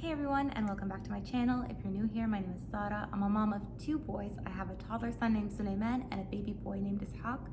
Hey everyone, and welcome back to my channel. If you're new here, my name is Sara. I'm a mom of two boys. I have a toddler son named Suleiman and a baby boy named Haakaa.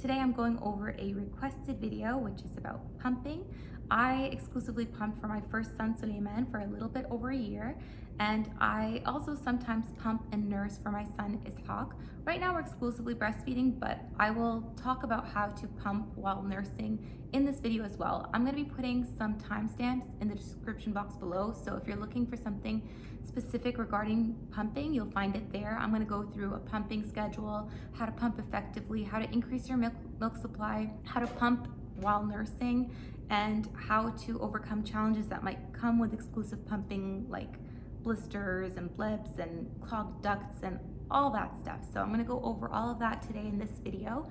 Today I'm going over a requested video which is about pumping. I exclusively pumped for my first son Suleiman for a little bit over a year, and I also sometimes pump and nurse for my son Haakaa. Right now we're exclusively breastfeeding, but I will talk about how to pump while nursing in this video as well. I'm going to be putting some timestamps in the description box below, so if you're looking for something specific regarding pumping, you'll find it there. I'm going to go through a pumping schedule, how to pump effectively, how to increase your milk supply, how to pump while nursing, and how to overcome challenges that might come with exclusive pumping, like blisters and blips and clogged ducts and all that stuff. So I'm going to go over all of that today in this video.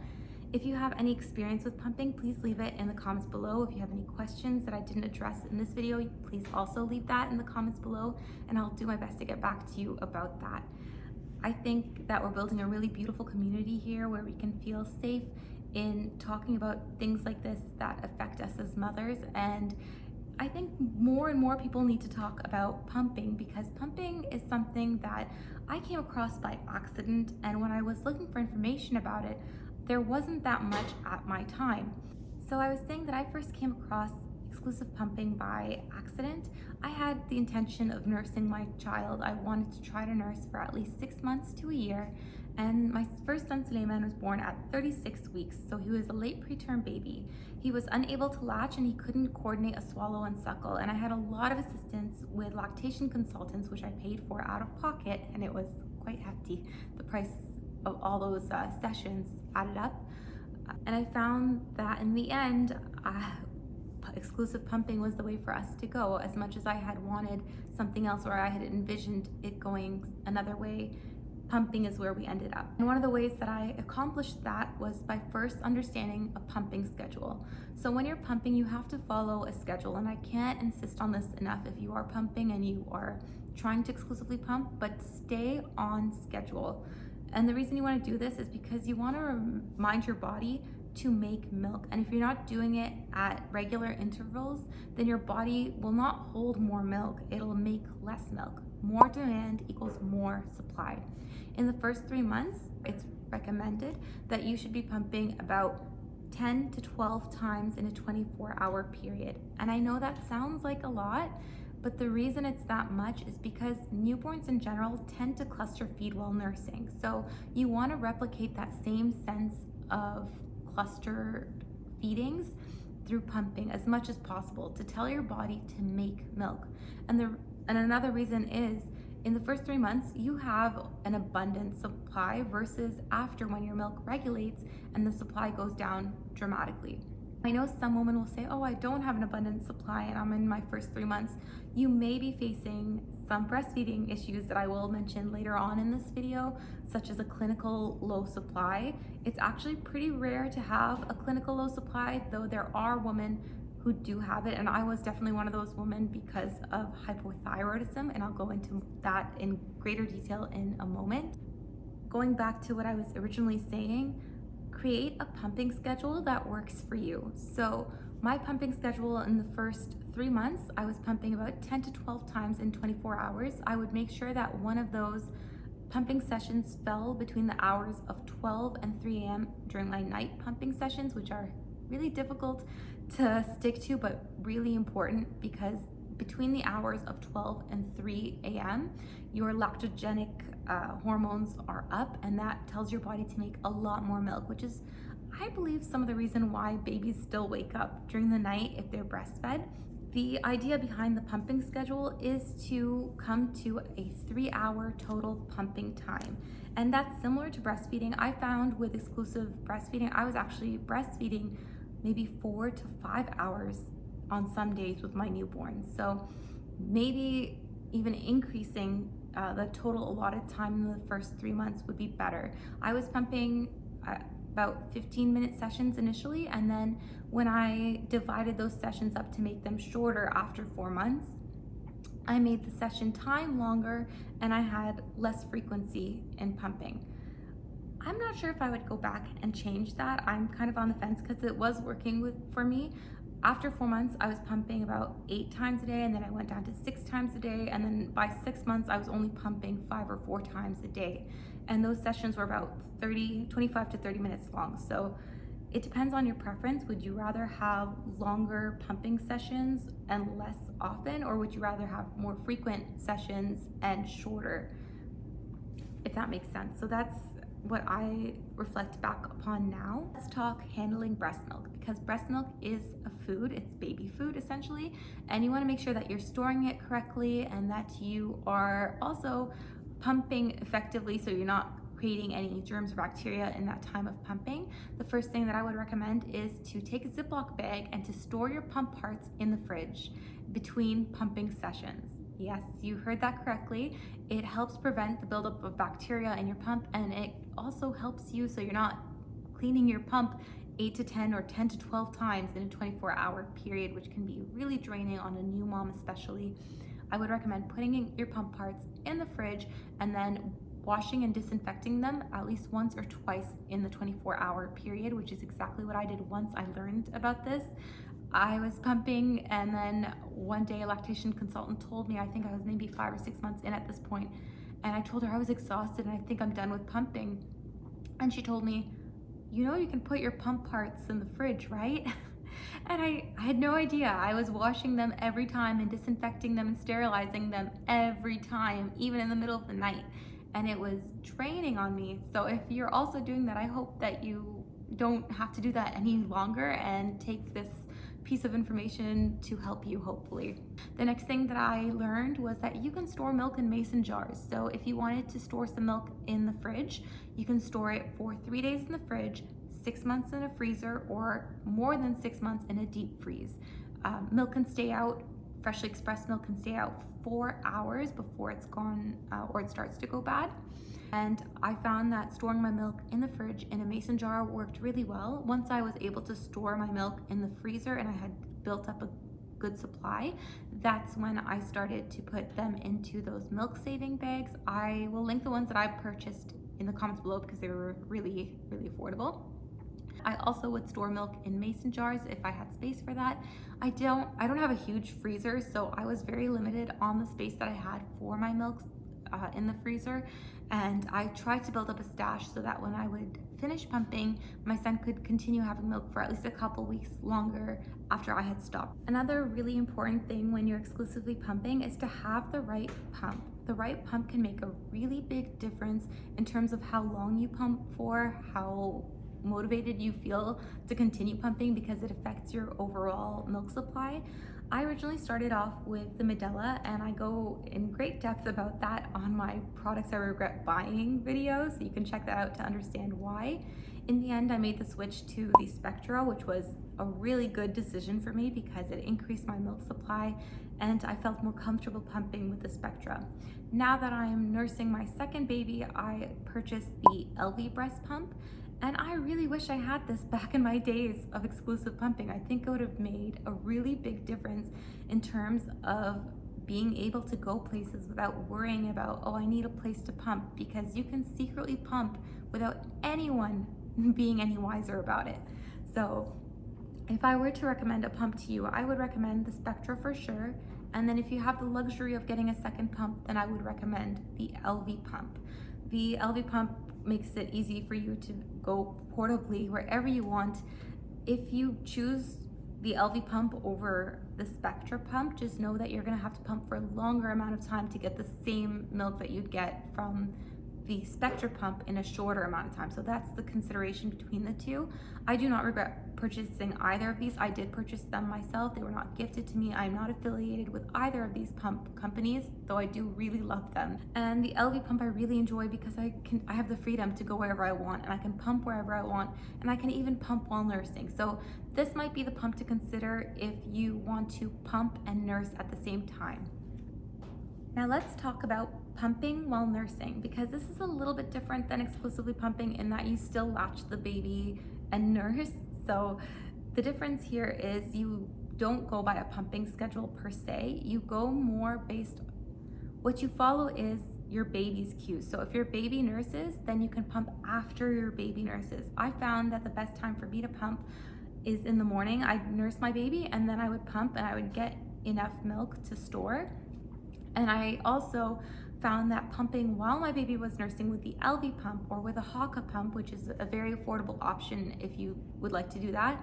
If you have any experience with pumping, please leave it in the comments below. If you have any questions that I didn't address in this video, please also leave that in the comments below, and I'll do my best to get back to you about that. I think that we're building a really beautiful community here where we can feel safe in talking about things like this that affect us as mothers, and I think more and more people need to talk about pumping, because pumping is something that I came across by accident, and when I was looking for information about it, there wasn't that much at my time. So I was saying that I first came across exclusive pumping by accident. I had the intention of nursing my child. I wanted to try to nurse for at least 6 months to a year, and my first son Suleiman was born at 36 weeks, so he was a late preterm baby. He was unable to latch and he couldn't coordinate a swallow and suckle, and I had a lot of assistance with lactation consultants, which I paid for out of pocket, and it was quite hefty. The price of all those sessions added up, and I found that in the end exclusive pumping was the way for us to go. As much as I had wanted something else, or I had envisioned it going another way, pumping is where we ended up. And one of the ways that I accomplished that was by first understanding a pumping schedule. So when you're pumping, you have to follow a schedule, and I can't insist on this enough. If you are pumping and you are trying to exclusively pump, but stay on schedule. And the reason you want to do this is because you want to remind your body to make milk. And if you're not doing it at regular intervals, then your body will not hold more milk. It'll make less milk. More demand equals more supply. In the first 3 months, it's recommended that you should be pumping about 10 to 12 times in a 24-hour period. And I know that sounds like a lot, but the reason it's that much is because newborns in general tend to cluster feed while nursing. So you want to replicate that same sense of cluster feedings through pumping as much as possible to tell your body to make milk. And another reason is, in the first 3 months, you have an abundant supply versus after, when your milk regulates and the supply goes down dramatically. I know some women will say, oh, I don't have an abundant supply and I'm in my first 3 months. You may be facing some breastfeeding issues that I will mention later on in this video, such as a clinical low supply. It's actually pretty rare to have a clinical low supply, though there are women who do have it, and I was definitely one of those women because of hypothyroidism, and I'll go into that in greater detail in a moment. Going back to what I was originally saying, create a pumping schedule that works for you. So my pumping schedule in the first 3 months, I was pumping about 10 to 12 times in 24 hours. I would make sure that one of those pumping sessions fell between the hours of 12 and 3 a.m. during my night pumping sessions, which are really difficult to stick to, but really important, because between the hours of 12 and 3 a.m., your lactogenic hormones are up, and that tells your body to make a lot more milk, which is, I believe, some of the reason why babies still wake up during the night if they're breastfed. The idea behind the pumping schedule is to come to a 3-hour total pumping time. And that's similar to breastfeeding. I found with exclusive breastfeeding, I was actually breastfeeding maybe 4 to 5 hours on some days with my newborn. So maybe even increasing the total allotted time in the first 3 months would be better. I was pumping about 15-minute sessions initially, and then when I divided those sessions up to make them shorter after 4 months, I made the session time longer and I had less frequency in pumping. I'm not sure if I would go back and change that. I'm kind of on the fence because it was working for me, After 4 months, I was pumping about 8 times a day, and then I went down to 6 times a day. And then by 6 months, I was only pumping 5 or 4 times a day. And those sessions were about 25 to 30 minutes long. So it depends on your preference. Would you rather have longer pumping sessions and less often, or would you rather have more frequent sessions and shorter, if that makes sense? So that's what I reflect back upon now. Let's talk handling breast milk, because breast milk is a food, it's baby food essentially, and you want to make sure that you're storing it correctly and that you are also pumping effectively so you're not creating any germs or bacteria in that time of pumping. The first thing that I would recommend is to take a Ziploc bag and to store your pump parts in the fridge between pumping sessions. Yes, you heard that correctly. It helps prevent the buildup of bacteria in your pump, and it also helps you so you're not cleaning your pump 8 to 10 or 10 to 12 times in a 24-hour period, which can be really draining on a new mom especially. I would recommend putting in your pump parts in the fridge and then washing and disinfecting them at least once or twice in the 24-hour period, which is exactly what I did once I learned about this. I was pumping, and then one day a lactation consultant told me, I think I was maybe 5 or 6 months in at this point, and I told her I was exhausted and I think I'm done with pumping. And she told me, you know, you can put your pump parts in the fridge, right? And I had no idea. I was washing them every time and disinfecting them and sterilizing them every time, even in the middle of the night. And it was draining on me. So if you're also doing that, I hope that you don't have to do that any longer and take this piece of information to help you, hopefully. The next thing that I learned was that you can store milk in mason jars. So if you wanted to store some milk in the fridge, you can store it for 3 days in the fridge, 6 months in a freezer, or more than 6 months in a deep freeze. Milk can stay out, freshly expressed milk can stay out 4 hours before it's gone or it starts to go bad. And I found that storing my milk in the fridge in a mason jar worked really well. Once I was able to store my milk in the freezer and I had built up a good supply, that's when I started to put them into those milk saving bags. I will link the ones that I purchased in the comments below because they were really, really affordable. I also would store milk in mason jars if I had space for that. I don't have a huge freezer, so I was very limited on the space that I had for my milk in the freezer, and I tried to build up a stash so that when I would finish pumping, my son could continue having milk for at least a couple weeks longer after I had stopped. Another really important thing when you're exclusively pumping is to have the right pump. The right pump can make a really big difference in terms of how long you pump for, how motivated you feel to continue pumping, because it affects your overall milk supply. I originally started off with the Medela, and I go in great depth about that on my products I regret buying video, so you can check that out to understand why. In the end, I made the switch to the Spectra, which was a really good decision for me because it increased my milk supply and I felt more comfortable pumping with the Spectra. Now that I'm nursing my second baby, I purchased the Elvie breast pump. And I really wish I had this back in my days of exclusive pumping. I think it would have made a really big difference in terms of being able to go places without worrying about, oh, I need a place to pump, because you can secretly pump without anyone being any wiser about it. So if I were to recommend a pump to you, I would recommend the Spectra for sure. And then if you have the luxury of getting a second pump, then I would recommend the Elvie pump. The Elvie pump makes it easy for you to go portably wherever you want. If you choose the Elvie pump over the Spectra pump, just know that you're gonna have to pump for a longer amount of time to get the same milk that you'd get from the Spectra pump in a shorter amount of time. So that's the consideration between the two. I do not regret purchasing either of these. I did purchase them myself. They were not gifted to me. I'm not affiliated with either of these pump companies, though I do really love them. And the Elvie pump I really enjoy because I have the freedom to go wherever I want, and I can pump wherever I want, and I can even pump while nursing. So this might be the pump to consider if you want to pump and nurse at the same time. Now let's talk about pumping while nursing, because this is a little bit different than exclusively pumping in that you still latch the baby and nurse. So the difference here is you don't go by a pumping schedule per se. You go more based, what you follow is your baby's cues. So if your baby nurses, then you can pump after your baby nurses. I found that the best time for me to pump is in the morning. I'd nurse my baby and then I would pump, and I would get enough milk to store. And I also found that pumping while my baby was nursing with the Elvie pump or with a Haakaa pump, which is a very affordable option if you would like to do that.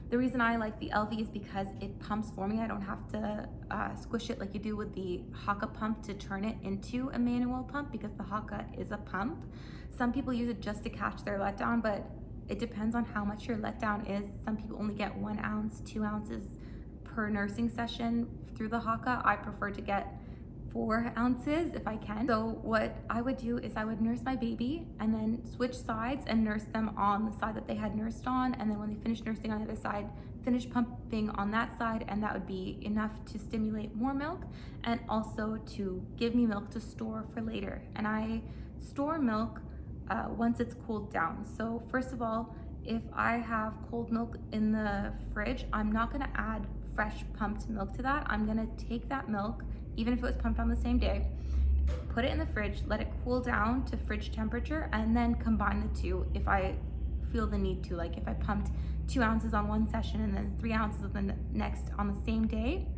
The reason I like the Elvie is because it pumps for me. I don't have to squish it like you do with the Haakaa pump to turn it into a manual pump, because the Haakaa is a pump. Some people use it just to catch their letdown, but it depends on how much your letdown is. Some people only get 1 ounce, 2 ounces per nursing session through the Haakaa. I prefer to get 4 ounces if I can. So what I would do is I would nurse my baby and then switch sides and nurse them on the side that they had nursed on. And then when they finished nursing on the other side, finish pumping on that side. And that would be enough to stimulate more milk and also to give me milk to store for later. And I store milk once it's cooled down. So first of all, if I have cold milk in the fridge, I'm not gonna add fresh pumped milk to that. I'm gonna take that milk, even if it was pumped on the same day, put it in the fridge, let it cool down to fridge temperature, and then combine the two if I feel the need to. Like if I pumped 2 ounces on one session and then 3 ounces of the next on the same day,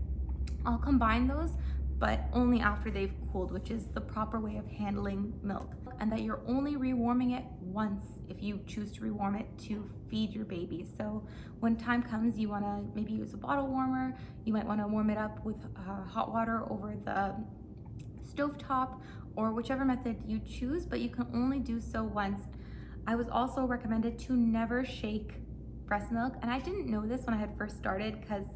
I'll combine those, but only after they've cooled, which is the proper way of handling milk. And that you're only rewarming it once if you choose to rewarm it to feed your baby. So when time comes, you wanna maybe use a bottle warmer, you might wanna warm it up with hot water over the stovetop or whichever method you choose, but you can only do so once. I was also recommended to never shake breast milk, and I didn't know this when I had first started because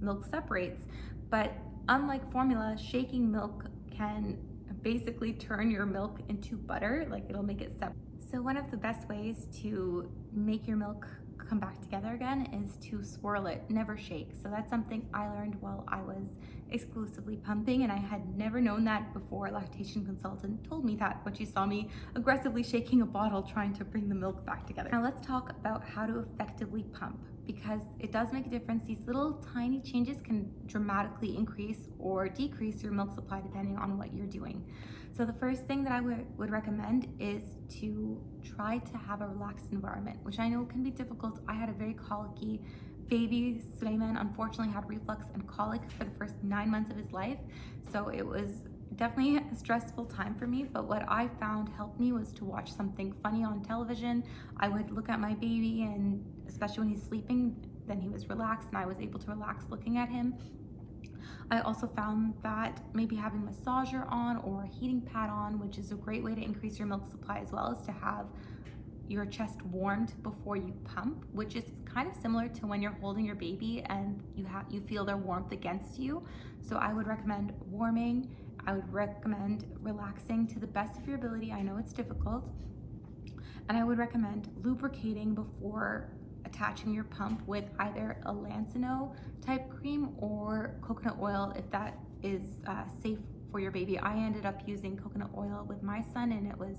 milk separates, but unlike formula, shaking milk can basically turn your milk into butter, like it'll make it separate. So one of the best ways to make your milk come back together again is to swirl it, never shake. So that's something I learned while I was exclusively pumping, and I had never known that before. A lactation consultant told me that when she saw me aggressively shaking a bottle trying to bring the milk back together. Now let's talk about how to effectively pump, because it does make a difference. These little tiny changes can dramatically increase or decrease your milk supply depending on what you're doing. So the first thing that I would recommend is to try to have a relaxed environment, which I know can be difficult. I had a very colicky baby. Suleiman unfortunately had reflux and colic for the first 9 months of his life. So it was definitely a stressful time for me, but what I found helped me was to watch something funny on television. I would look at my baby, and especially when he's sleeping, then he was relaxed and I was able to relax looking at him. I also found that maybe having a massager on or a heating pad on, which is a great way to increase your milk supply, as well as to have your chest warmed before you pump, which is kind of similar to when you're holding your baby and you feel their warmth against you. So I would recommend warming. I would recommend relaxing to the best of your ability. I know it's difficult. And I would recommend lubricating before attaching your pump with either a Lancino type cream or coconut oil if that is safe for your baby. I ended up using coconut oil with my son and it was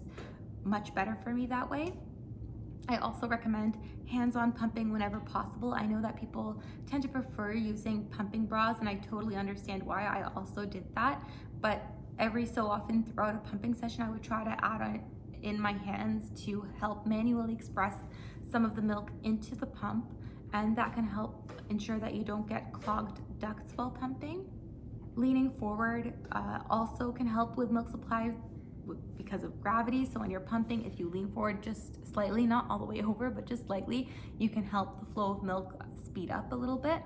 much better for me that way. I also recommend hands-on pumping whenever possible. I know that people tend to prefer using pumping bras, and I totally understand why. I also did that, but every so often throughout a pumping session, I would try to add on in my hands to help manually express some of the milk into the pump, and that can help ensure that you don't get clogged ducts while pumping. Leaning forward also can help with milk supply because of gravity. So when you're pumping, if you lean forward just slightly, not all the way over, but just slightly, you can help the flow of milk speed up a little bit.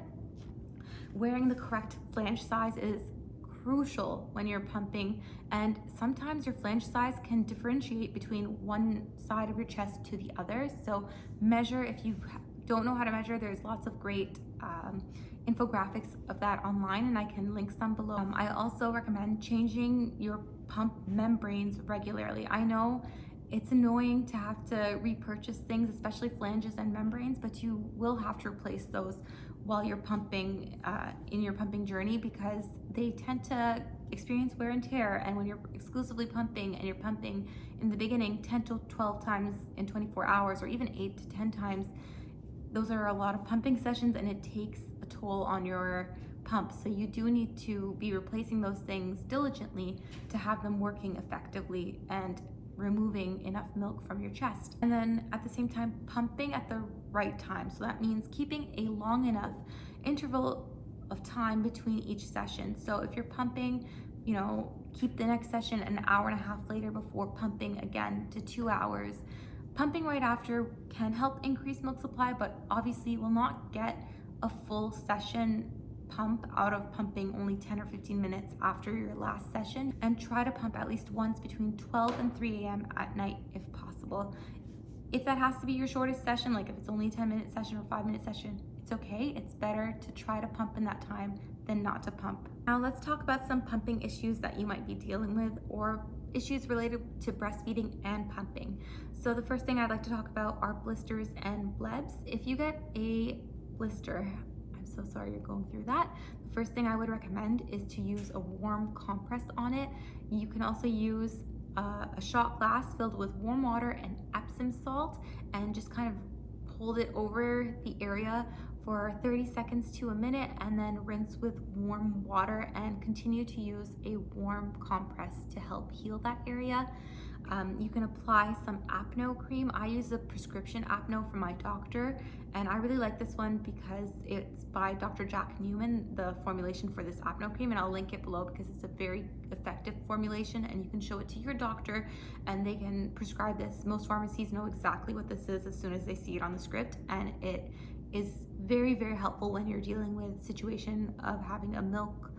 Wearing the correct flange size is crucial when you're pumping, and sometimes your flange size can differentiate between one side of your chest to the other. So measure. If you don't know how to measure, there's lots of great infographics of that online, and I can link some below. I also recommend changing your pump membranes regularly. I know it's annoying to have to repurchase things, especially flanges and membranes, but you will have to replace those while you're pumping in your pumping journey, because they tend to experience wear and tear. And when you're exclusively pumping and you're pumping in the beginning 10 to 12 times in 24 hours, or even 8 to 10 times, those are a lot of pumping sessions and it takes a toll on your pump. So you do need to be replacing those things diligently to have them working effectively and removing enough milk from your chest. And then at the same time, pumping at the right time. So that means keeping a long enough interval of time between each session. So if you're pumping, keep the next session an hour and a half later before pumping again to 2 hours. Pumping right after can help increase milk supply, but obviously you will not get a full session pump out of pumping only 10 or 15 minutes after your last session. And try to pump at least once between 12 and 3 a.m. at night if possible. If that has to be your shortest session, like if it's only a 10-minute session or 5-minute session, it's okay. It's better to try to pump in that time than not to pump. Now let's talk about some pumping issues that you might be dealing with, or issues related to breastfeeding and pumping. So the first thing I'd like to talk about are blisters and blebs. If you get a blister, I'm so sorry you're going through that. The first thing I would recommend is to use a warm compress on it. You can also use a shot glass filled with warm water and Epsom salt, and just kind of hold it over the area for 30 seconds to a minute, and then rinse with warm water and continue to use a warm compress to help heal that area. You can apply some apno cream. I use a prescription apno from my doctor, and I really like this one because it's by Dr. Jack Newman, the formulation for this apno cream, and I'll link it below because it's a very effective formulation, and you can show it to your doctor and they can prescribe this. Most pharmacies know exactly what this is as soon as they see it on the script, and it is very, very helpful when you're dealing with a situation of having a milk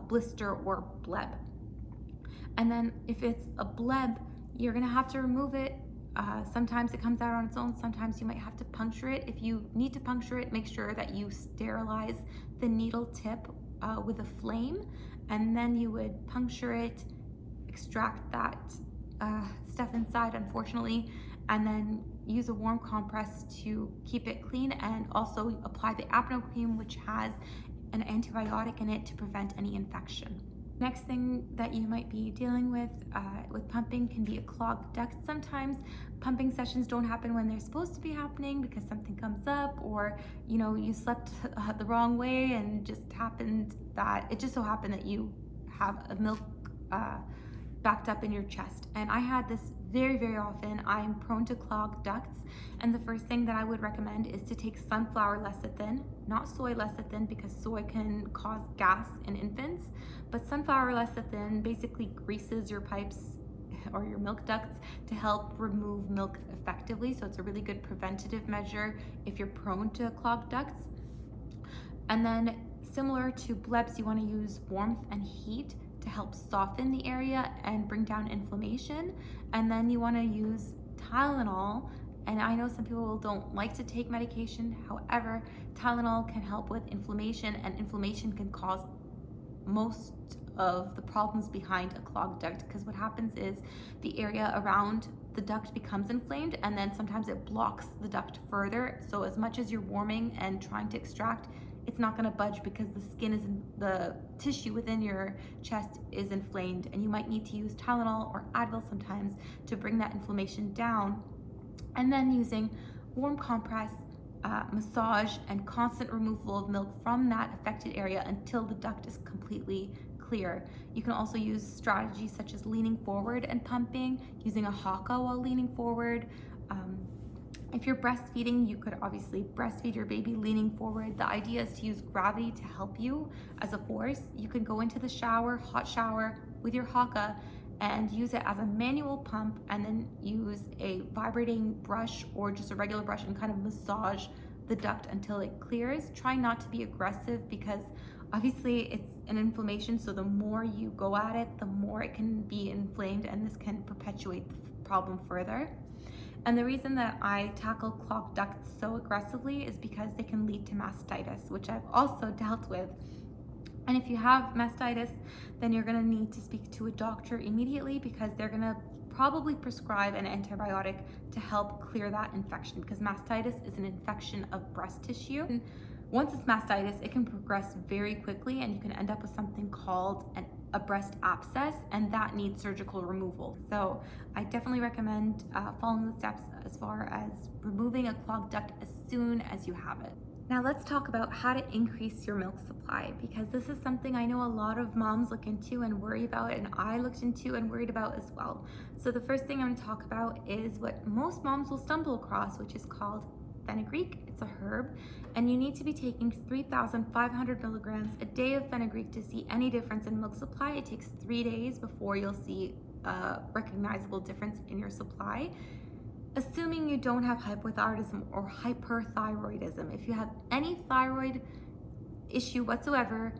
blister or bleb. And then if it's a bleb, you're gonna have to remove it. Sometimes it comes out on its own. Sometimes you might have to puncture it. If you need to puncture it, make sure that you sterilize the needle tip with a flame, and then you would puncture it, extract that stuff inside, unfortunately, and then use a warm compress to keep it clean, and also apply the apno cream, which has an antibiotic in it to prevent any infection. Next thing that you might be dealing with pumping can be a clogged duct. Sometimes pumping sessions don't happen when they're supposed to be happening because something comes up, or you slept the wrong way, and it just so happened that you have a milk backed up in your chest. And I had this very, very often. I'm prone to clogged ducts, and the first thing that I would recommend is to take sunflower lecithin, not soy lecithin, because soy can cause gas in infants, but sunflower lecithin basically greases your pipes or your milk ducts to help remove milk effectively. So it's a really good preventative measure if you're prone to clogged ducts. And then similar to blebs, you want to use warmth and heat to help soften the area and bring down inflammation. And then you want to use Tylenol. And I know some people don't like to take medication. However, Tylenol can help with inflammation, and inflammation can cause most of the problems behind a clogged duct, because what happens is the area around the duct becomes inflamed, and then sometimes it blocks the duct further. So as much as you're warming and trying to extract, it's not going to budge because the tissue within your chest is inflamed, and you might need to use Tylenol or Advil sometimes to bring that inflammation down. And then using warm compress, massage, and constant removal of milk from that affected area until the duct is completely clear. You can also use strategies such as leaning forward and pumping, using a Haakaa while leaning forward. If you're breastfeeding, you could obviously breastfeed your baby leaning forward. The idea is to use gravity to help you as a force. You can go into the shower, hot shower, with your Haakaa and use it as a manual pump, and then use a vibrating brush or just a regular brush and kind of massage the duct until it clears. Try not to be aggressive, because obviously it's an inflammation, so the more you go at it, the more it can be inflamed, and this can perpetuate the problem further. And the reason that I tackle clogged ducts so aggressively is because they can lead to mastitis, which I've also dealt with. And if you have mastitis, then you're gonna need to speak to a doctor immediately, because they're gonna probably prescribe an antibiotic to help clear that infection, because mastitis is an infection of breast tissue. And once it's mastitis, it can progress very quickly, and you can end up with something called a breast abscess, and that needs surgical removal. So I definitely recommend following the steps as far as removing a clogged duct as soon as you have it. Now let's talk about how to increase your milk supply, because this is something I know a lot of moms look into and worry about, and I looked into and worried about as well. So the first thing I'm going to talk about is what most moms will stumble across, which is called fenugreek. It's a herb, and you need to be taking 3,500 milligrams a day of fenugreek to see any difference in milk supply. It takes 3 days before you'll see a recognizable difference in your supply, assuming you don't have hypothyroidism or hyperthyroidism. If you have any thyroid issue whatsoever,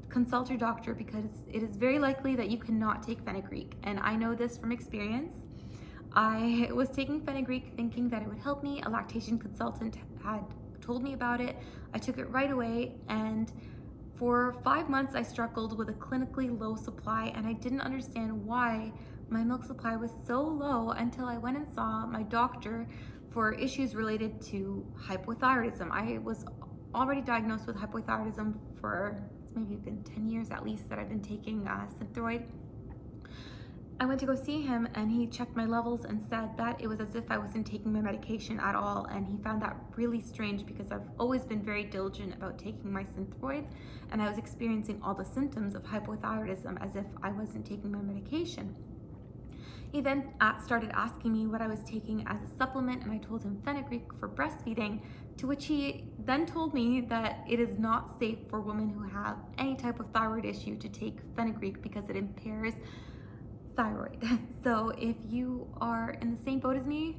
consult your doctor, because it is very likely that you cannot take fenugreek. And I know this from experience. I was taking fenugreek thinking that it would help me. A lactation consultant had told me about it. I took it right away, and for 5 months I struggled with a clinically low supply, and I didn't understand why my milk supply was so low until I went and saw my doctor for issues related to hypothyroidism. I was already diagnosed with hypothyroidism for, it's maybe been 10 years at least that I've been taking Synthroid. I went to go see him, and he checked my levels and said that it was as if I wasn't taking my medication at all, and he found that really strange because I've always been very diligent about taking my Synthroid, and I was experiencing all the symptoms of hypothyroidism as if I wasn't taking my medication. He then started asking me what I was taking as a supplement, and I told him fenugreek for breastfeeding, to which he then told me that it is not safe for women who have any type of thyroid issue to take fenugreek because it impairs thyroid. So if you are in the same boat as me,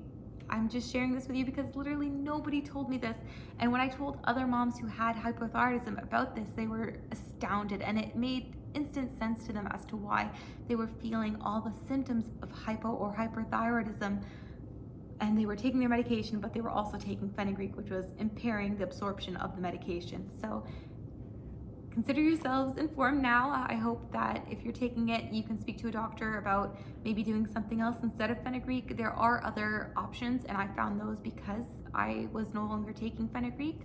I'm just sharing this with you because literally nobody told me this. And when I told other moms who had hypothyroidism about this, they were astounded, and it made instant sense to them as to why they were feeling all the symptoms of hypo or hyperthyroidism, and they were taking their medication, but they were also taking fenugreek, which was impairing the absorption of the medication. So consider yourselves informed now. I hope that if you're taking it, you can speak to a doctor about maybe doing something else instead of fenugreek. There are other options, and I found those because I was no longer taking fenugreek.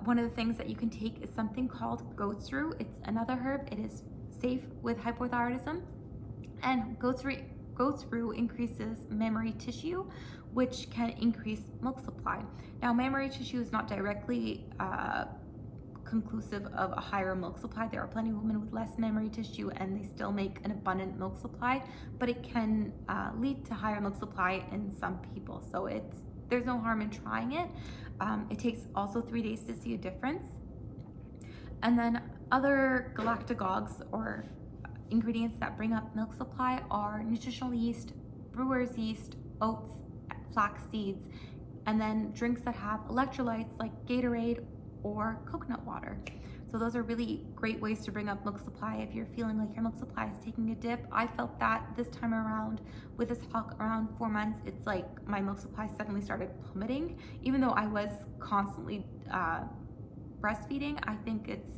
One of the things that you can take is something called goat's rue. It's another herb. It is safe with hypothyroidism, and goat's rue increases mammary tissue, which can increase milk supply. Now, mammary tissue is not directly conclusive of a higher milk supply. There are plenty of women with less mammary tissue and they still make an abundant milk supply, but it can lead to higher milk supply in some people. So there's no harm in trying it. It takes also 3 days to see a difference. And then other galactagogues or ingredients that bring up milk supply are nutritional yeast, brewer's yeast, oats, flax seeds, and then drinks that have electrolytes like Gatorade or coconut water. So those are really great ways to bring up milk supply if you're feeling like your milk supply is taking a dip. I felt that this time around with this Haakaa around 4 months. It's like my milk supply suddenly started plummeting, even though I was constantly breastfeeding. I think it's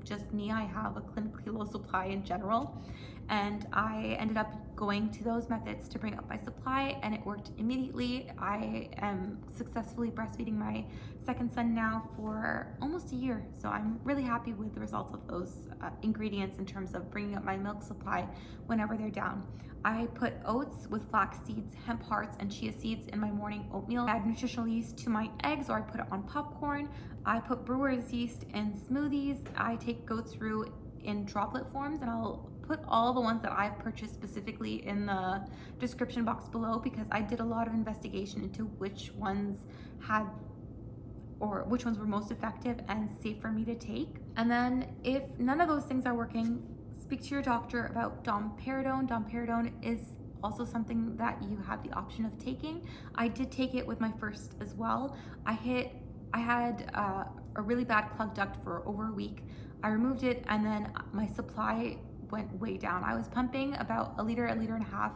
just me. I have a clinically low supply in general, and I ended up going to those methods to bring up my supply, and it worked immediately. I am successfully breastfeeding my second son now for almost a year, so I'm really happy with the results of those ingredients in terms of bringing up my milk supply whenever they're down. I put oats with flax seeds, hemp hearts, and chia seeds in my morning oatmeal. I add nutritional yeast to my eggs, or I put it on popcorn. I put brewer's yeast in smoothies. I take goat's rue in droplet forms, and I'll put all the ones that I've purchased specifically in the description box below, because I did a lot of investigation into which ones were most effective and safe for me to take. And then if none of those things are working, speak to your doctor about domperidone. Domperidone is also something that you have the option of taking. I did take it with my first as well. I had a really bad clogged duct for over a week. I removed it, and then my supply went way down. I was pumping about a liter and a half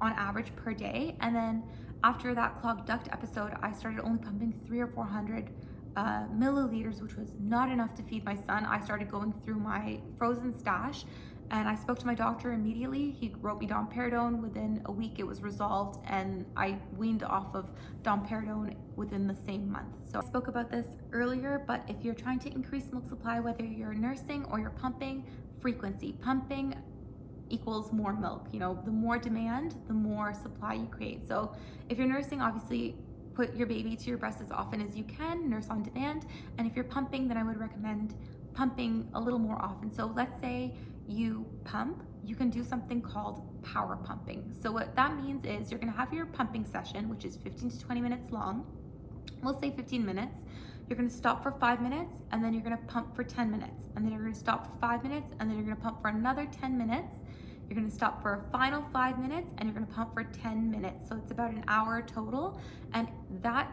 on average per day, and then after that clogged duct episode, I started only pumping 300 or 400 milliliters, which was not enough to feed my son. I started going through my frozen stash, and I spoke to my doctor immediately. He wrote me domperidone. Within a week, it was resolved, and I weaned off of domperidone within the same month. So I spoke about this earlier, but if you're trying to increase milk supply, whether you're nursing or you're pumping, frequency. Pumping equals more milk. You know, the more demand, the more supply you create. So if you're nursing, obviously put your baby to your breast as often as you can, nurse on demand. And if you're pumping, then I would recommend pumping a little more often. So let's say you pump, you can do something called power pumping. So what that means is you're gonna have your pumping session, which is 15 to 20 minutes long. We'll say 15 minutes. You're gonna stop for 5 minutes, and then you're gonna pump for 10 minutes. And then you're gonna stop for 5 minutes, and then you're gonna pump for another 10 minutes. You're gonna stop for a final 5 minutes, and you're gonna pump for 10 minutes. So it's about an hour total. And that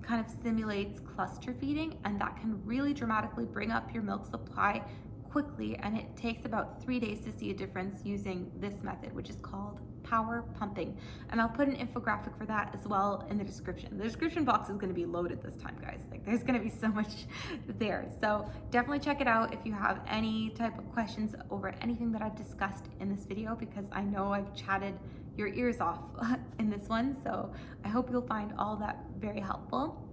kind of simulates cluster feeding, and that can really dramatically bring up your milk supply quickly. And it takes about 3 days to see a difference using this method, which is called power pumping. And I'll put an infographic for that as well in the description. The description box is gonna be loaded this time, guys. Like, there's gonna be so much there. So definitely check it out if you have any type of questions over anything that I've discussed in this video, because I know I've chatted your ears off in this one. So I hope you'll find all that very helpful.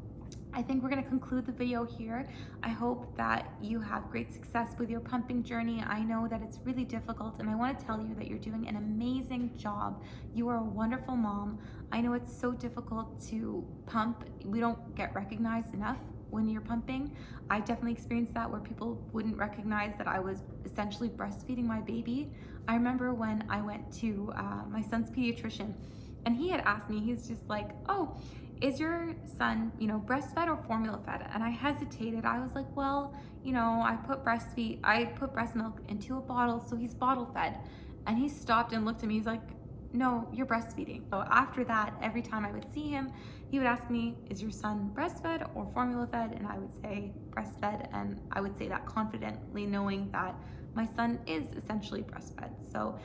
I think we're gonna conclude the video here. I hope that you have great success with your pumping journey. I know that it's really difficult, and I wanna tell you that you're doing an amazing job. You are a wonderful mom. I know it's so difficult to pump. We don't get recognized enough when you're pumping. I definitely experienced that, where people wouldn't recognize that I was essentially breastfeeding my baby. I remember when I went to my son's pediatrician, and he had asked me, he's just like, oh, is your son, breastfed or formula fed? And I hesitated. I was like, well, I put breast milk into a bottle, so he's bottle fed. And he stopped and looked at me. He's like, no, you're breastfeeding. So after that, every time I would see him, he would ask me, is your son breastfed or formula fed? And I would say breastfed, and I would say that confidently, knowing that my son is essentially breastfed. So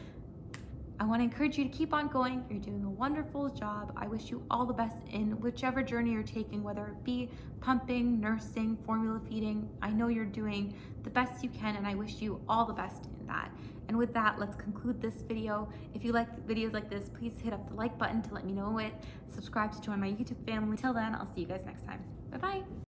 I want to encourage you to keep on going. You're doing a wonderful job. I wish you all the best in whichever journey you're taking, whether it be pumping, nursing, formula feeding. I know you're doing the best you can, and I wish you all the best in that. And with that, let's conclude this video. If you like videos like this, please hit up the like button to let me know it. Subscribe to join my YouTube family. Till then, I'll see you guys next time. Bye-bye.